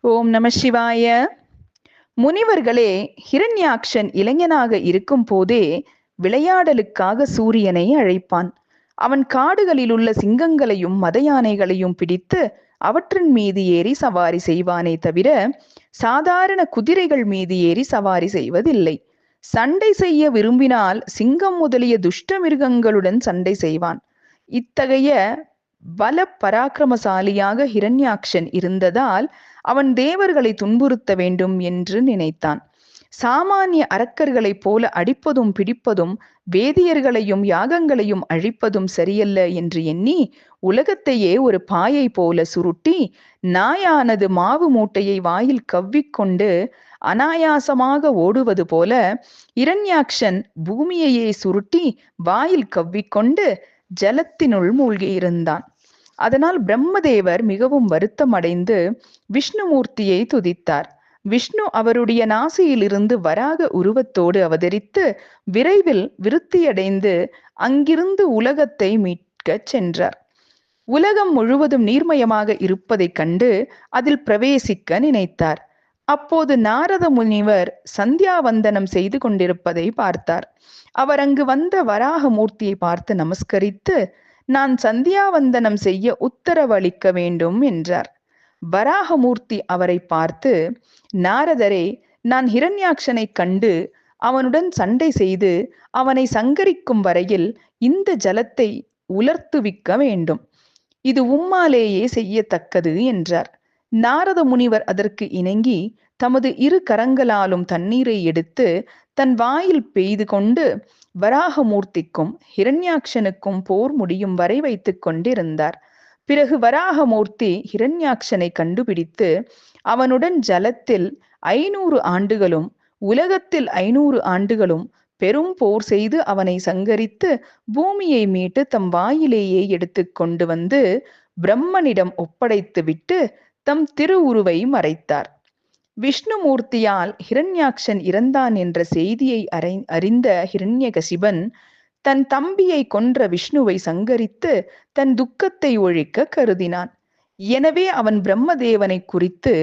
ஓம் நம சிவாய. முனிவர்களே, ஹிரண்யாக்ஷன் இளைஞனாக இருக்கும் போதே விளையாடலுக்காக சூரியனை அழைப்பான். அவன் காடுகளில் உள்ள சிங்கங்களையும் மத யானைகளையும் பிடித்து அவற்றின் மீது ஏறி சவாரி செய்வானே தவிர சாதாரண குதிரைகள் மீது ஏறி சவாரி செய்வதில்லை. சண்டை செய்ய விரும்பினால் சிங்கம் முதலிய துஷ்ட மிருகங்களுடன் சண்டை செய்வான். இத்தகைய பல பராக்கிரமசாலியாக ஹிரண்யாக்ஷன் இருந்ததால் அவன் தேவர்களை துன்புறுத்த வேண்டும் என்று நினைத்தான். சாமானிய அரக்கர்களைப் போல அடிப்பதும் பிடிப்பதும் வேதியர்களையும் யாகங்களையும் அழிப்பதும் சரியல்ல என்று எண்ணி உலகத்தையே ஒரு பாயை போல சுருட்டி நாயானது மாவு மூட்டையை வாயில் கவ்விக்கொண்டு அனாயாசமாக ஓடுவது போல இரண்யாக்ஷன் பூமியையே சுருட்டி வாயில் கவ்விக்கொண்டு ஜலத்தினுள் மூழ்கியிருந்தான். அதனால் பிரம்மதேவர் மிகவும் வருத்தம் அடைந்து விஷ்ணுமூர்த்தியை துதித்தார். விஷ்ணு அவருடைய நாசியிலிருந்து வராக உருவத்தோடு அவதரித்து விரைவில் விருத்தியடைந்து அங்கிருந்து உலகத்தை மீட்கச் சென்றார். உலகம் முழுவதும் நீர்மயமாக இருப்பதைக் கண்டு அதில் பிரவேசிக்க நினைத்தார். அப்போது நாரத முனிவர் சந்தியாவந்தனம் செய்து கொண்டிருப்பதை பார்த்தார். அவர் அங்கு வந்த வராக மூர்த்தியை பார்த்து நமஸ்கரித்து, நான் சந்தியாவந்தனம் செய்ய உத்தரவு அளிக்க வேண்டும் என்றார். வராகமூர்த்தி அவரை பார்த்து, நாரதரே, நான் ஹிரண்யாக்ஷனை கண்டு அவனுடன் சண்டை செய்து அவனை சங்கரிக்கும் வரையில் இந்த ஜலத்தை உலர்த்துவிக்க வேண்டும். இது உம்மாலேயே செய்யத்தக்கது என்றார். நாரத முனிவர் அதற்கு இணங்கி தமது இரு கரங்களாலும் தண்ணீரை எடுத்து தன் வாயில் பெய்து கொண்டு வராகமூர்த்திக்கும் ஹிரண்யாக்ஷனுக்கும் போர் முடியும் வரை வைத்துக் கொண்டிருந்தார். பிறகு வராகமூர்த்தி ஹிரண்யாக்ஷனை கண்டுபிடித்து அவனுடன் ஜலத்தில் 500 ஆண்டுகளும் உலகத்தில் 500 ஆண்டுகளும் பெரும் போர் செய்து அவனை சங்கரித்து பூமியை மீட்டு தம் வாயிலேயே எடுத்து கொண்டு வந்து பிரம்மனிடம் ஒப்படைத்து விட்டு தம் திருவுருவை மறைத்தார். விஷ்ணுமூர்த்தியால் ஹிரண்யாக்ஷன் இறந்தான் என்ற செய்தியை அறிந்த ஹிரண்யகசிபன் தன் தம்பியை கொன்ற விஷ்ணுவை சங்கரித்து தன் துக்கத்தை ஒழிக்க கருதினான். எனவே அவன் பிரம்மதேவனை குறித்து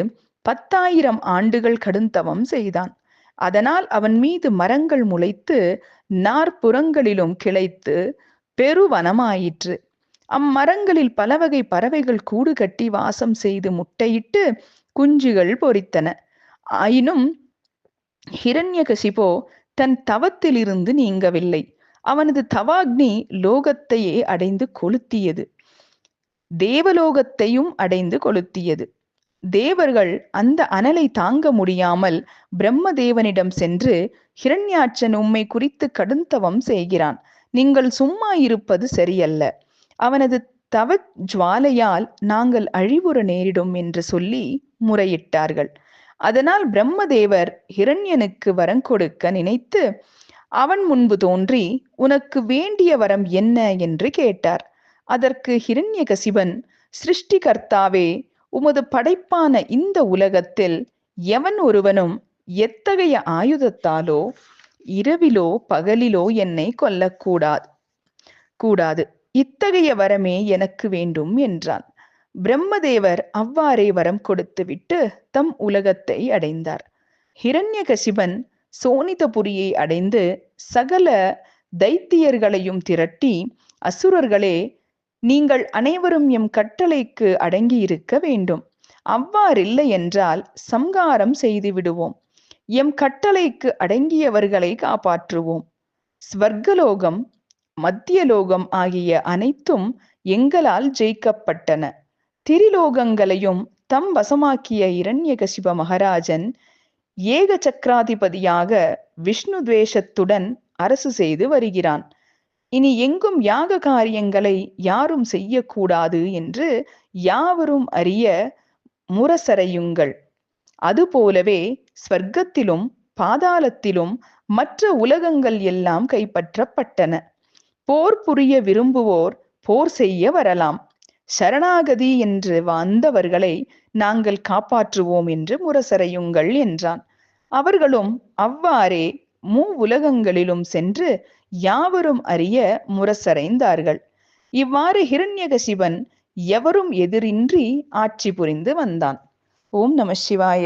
10,000 ஆண்டுகள் கடுந்தவம் செய்தான். அதனால் அவன் மீது மரங்கள் முளைத்து நாற்புறங்களிலும் கிளைத்து பெருவனமாயிற்று. அம்மரங்களில் பலவகை பறவைகள் கூடு கட்டி வாசம் செய்து முட்டையிட்டு குஞ்சுகள் பொரித்தன. ஆயினும் ஹிரண்யகசிபோ தன் தவத்திலிருந்து நீங்கவில்லை. அவனது தவாக்னி லோகத்தையே அடைந்து கொளுத்தியது, தேவலோகத்தையும் அடைந்து கொளுத்தியது. தேவர்கள் அந்த அனலை தாங்க முடியாமல் பிரம்மதேவனிடம் சென்று, ஹிரண்யாட்சன் உம்மை குறித்து கடுந்தவம் செய்கிறான், நீங்கள் சும்மா இருப்பது சரியல்ல, அவனது தவ ஜுவாலையால் நாங்கள் அழிவுற நேரிடும் என்று சொல்லி முறையிட்டார்கள். அதனால் பிரம்மதேவர் ஹிரண்யனுக்கு வரம் கொடுக்க நினைத்து அவன் முன்பு தோன்றி, உனக்கு வேண்டிய வரம் என்ன என்று கேட்டார். அதற்கு ஹிரண்யகசிபன், சிருஷ்டிகர்த்தாவே, உமது படைப்பான இந்த உலகத்தில் எவன் ஒருவனும் எத்தகைய ஆயுதத்தாலோ இரவிலோ பகலிலோ என்னை கொல்லக்கூடாது, இத்தகைய வரமே எனக்கு வேண்டும் என்றான். பிரம்மதேவர் அவ்வாறே வரம் கொடுத்துவிட்டு தம் உலகத்தை அடைந்தார். ஹிரண்யகசிபன் சோனிதபுரியை அடைந்து சகல தைத்தியர்களையும் திரட்டி, அசுரர்களே, நீங்கள் அனைவரும் எம் கட்டளைக்கு அடங்கி இருக்க வேண்டும். அவ்வாறில்லை என்றால் சம்காரம் செய்து விடுவோம். எம் கட்டளைக்கு அடங்கியவர்களை காப்பாற்றுவோம். ஸ்வர்கலோகம் மத்தியலோகம் ஆகிய அனைத்தும் எங்களால் ஜெயிக்கப்பட்டன. திரிலோகங்களையும் தம் வசமாக்கிய இரண்யகசிப மகாராஜன் ஏக சக்கராதிபதியாக விஷ்ணு துவேஷத்துடன் அரசு செய்து வருகிறான். இனி எங்கும் யாக காரியங்களை யாரும் செய்யக்கூடாது என்று யாவரும் அறிய முரசறையுங்கள். அதுபோலவே ஸ்வர்க்கத்திலும் பாதாளத்திலும் மற்ற உலகங்கள் எல்லாம் கைப்பற்றப்பட்டன. போர் புரிய விரும்புவோர் போர் செய்ய வரலாம். சரணாகதி என்று வந்தவர்களை நாங்கள் காப்பாற்றுவோம் என்று முரசறையுங்கள் என்றான். அவர்களும் அவ்வாறே உலகங்களிலும் சென்று யாவரும் அறிய முரசறைந்தார்கள். இவ்வாறு ஹிரண்யகசிபன் எவரும் எதிரின்றி ஆட்சி புரிந்து வந்தான். ஓம் நம சிவாய.